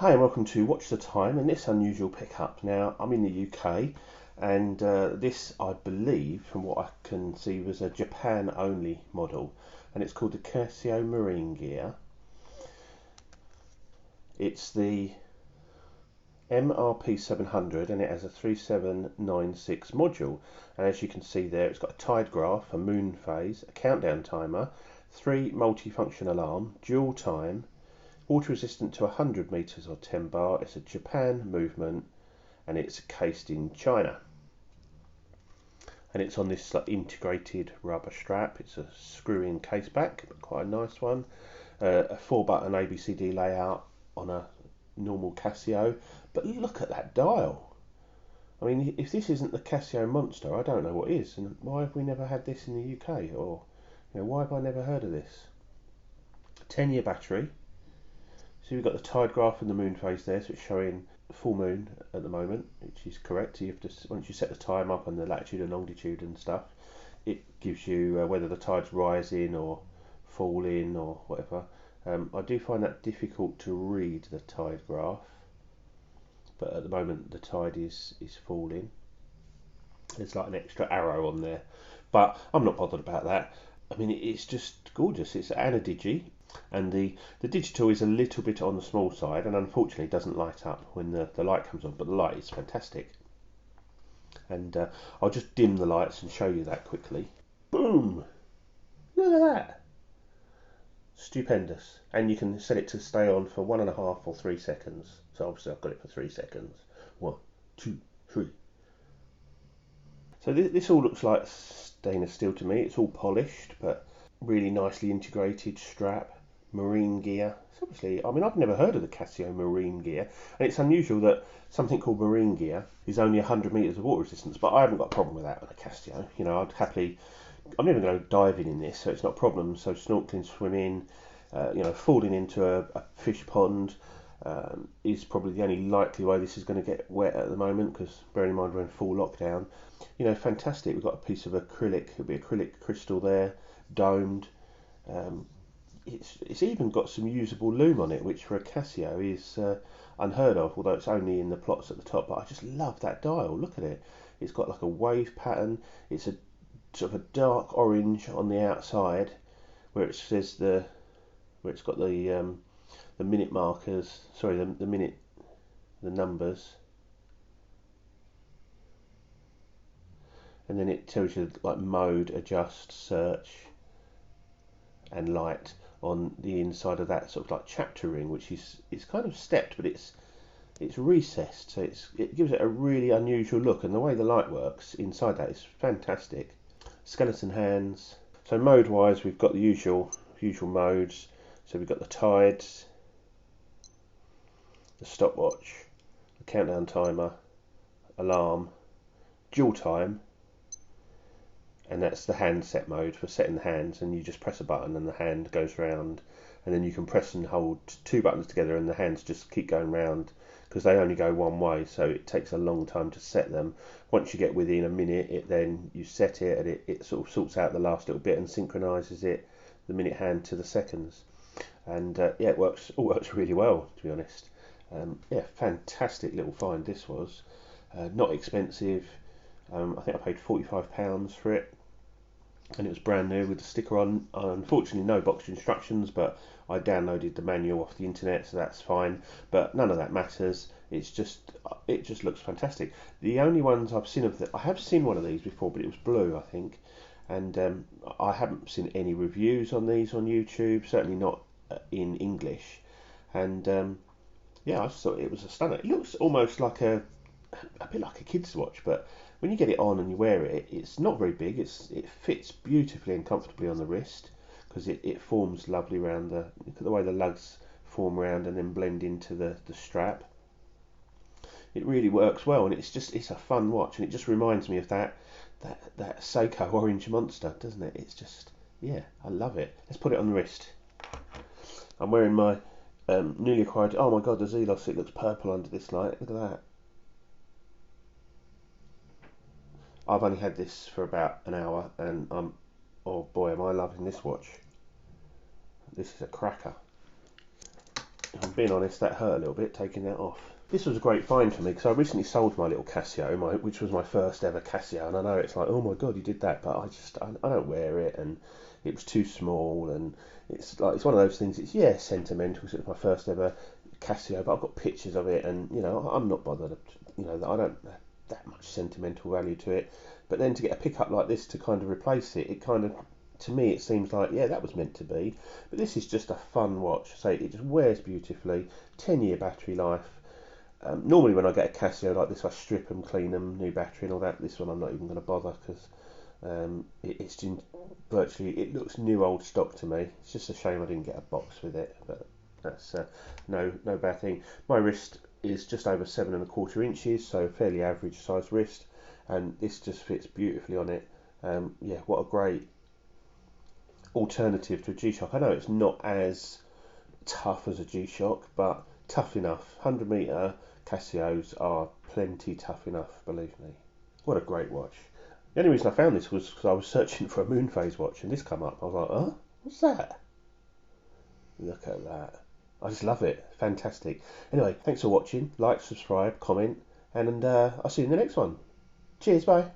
Hi and welcome to Watch the Time and this unusual pickup. Now I'm in the UK and this I believe from what I can see was a Japan only model and it's called the Casio Marine Gear. It's the MRP-700 and it has a 3796 module, and as you can see there it's got a tide graph, a moon phase, a countdown timer, 3 multifunction alarm, dual time, water resistant to 100 meters or 10 bar. It's a Japan movement and it's cased in China. And it's on this like integrated rubber strap. It's a screw-in case back, but quite a nice one. A 4-button ABCD layout on a normal Casio. But look at that dial. I mean, if this isn't the Casio monster, I don't know what is. And why have we never had this in the UK? Or, why have I never heard of this? 10-year battery. So we've got the tide graph and the moon phase there, so it's showing full moon at the moment, which is correct. You have to, once you set the time up and the latitude and longitude and stuff, it gives you whether the tide's rising or falling or whatever. I do find that difficult to read the tide graph, but at the moment the tide is falling. There's like an extra arrow on there, but I'm not bothered about that. I mean, it's just gorgeous. It's Anadigi, and the digital is a little bit on the small side, and unfortunately doesn't light up when the light comes on, but the light is fantastic. And I'll just dim the lights and show you that quickly. Boom! Look at that! Stupendous. And you can set it to stay on for 1.5 or 3 seconds. So obviously I've got it for 3 seconds. 1, 2, 3. So this all looks like stainless steel to me. It's all polished, but really nicely integrated strap, marine gear. So obviously, I mean, I've never heard of the Casio marine gear, and it's unusual that something called marine gear is only 100 meters of water resistance. But I haven't got a problem with that on a Casio. I'd happily. I'm never going to dive in this, so it's not a problem. So snorkeling, swimming, falling into a fish pond. Is probably the only likely way this is going to get wet at the moment, because bearing in mind we're in full lockdown. Fantastic. We've got a piece of acrylic, it'll be acrylic crystal there, domed. It's even got some usable loom on it, which for a Casio is unheard of, although it's only in the plots at the top. But I just love that dial. Look at it. It's got like a wave pattern. It's a sort of a dark orange on the outside, where it says where it's got the minute markers. Sorry, the numbers. And then it tells you like mode, adjust, search, and light on the inside of that sort of like chapter ring, which it's kind of stepped, but it's recessed, so it gives it a really unusual look. And the way the light works inside that is fantastic. Skeleton hands. So mode wise, we've got the usual modes. So we've got the tides, the stopwatch, the countdown timer, alarm, dual time. And that's the hand set mode for setting the hands, and you just press a button and the hand goes round, and then you can press and hold 2 buttons together and the hands just keep going round, because they only go one way, so it takes a long time to set them. Once you get within a minute, then you set it, and it sort of sorts out the last little bit and synchronises it, the minute hand to the seconds. And it all works really well, to be honest. Fantastic little find this was. Not expensive. I think I paid £45 for it, and it was brand new with the sticker on. Unfortunately, no box instructions, but I downloaded the manual off the internet, so that's fine. But none of that matters. It just looks fantastic. The only ones I've seen I have seen one of these before, but it was blue, I think, and I haven't seen any reviews on these on YouTube. Certainly not in English. And I just thought it was a stunner. It looks almost like a bit like a kid's watch, but when you get it on and you wear it, it's not very big. It fits beautifully and comfortably on the wrist, because it forms lovely around look at the way the lugs form around and then blend into the strap. It really works well, and it's a fun watch, and it just reminds me of that Seiko orange monster, doesn't it? It's just, I love it. Let's put it on the wrist. I'm wearing my newly acquired. Oh my god, the Zelos! It looks purple under this light. Look at that. I've only had this for about an hour, and oh boy, am I loving this watch. This is a cracker. if I'm being honest, that hurt a little bit taking that off. This was a great find for me because I recently sold my little Casio, which was my first ever Casio, and I know it's like, oh my god, you did that, but I don't wear it, and it was too small, and it's one of those things. It's sentimental because it was my first ever Casio, but I've got pictures of it, and I'm not bothered. I don't have that much sentimental value to it. But then to get a pickup like this to kind of replace it, to me it seems like that was meant to be. But this is just a fun watch. So it just wears beautifully, 10-year battery life. Normally when I get a Casio like this, I strip them, clean them, new battery and all that. This one I'm not even going to bother because it's virtually, it looks new old stock to me. It's just a shame I didn't get a box with it, but that's no bad thing. My wrist is just over 7.25 inches, so fairly average size wrist, and this just fits beautifully on it. What a great alternative to a G-Shock. I know it's not as tough as a G-Shock, but tough enough. 100-meter Casios are plenty tough enough, believe me. What a great watch. The only reason I found this was because I was searching for a moon phase watch and this come up. I was like, huh? What's that? Look at that. I just love it. Fantastic. Anyway, thanks for watching. Like, subscribe, comment, and I'll see you in the next one. Cheers, bye.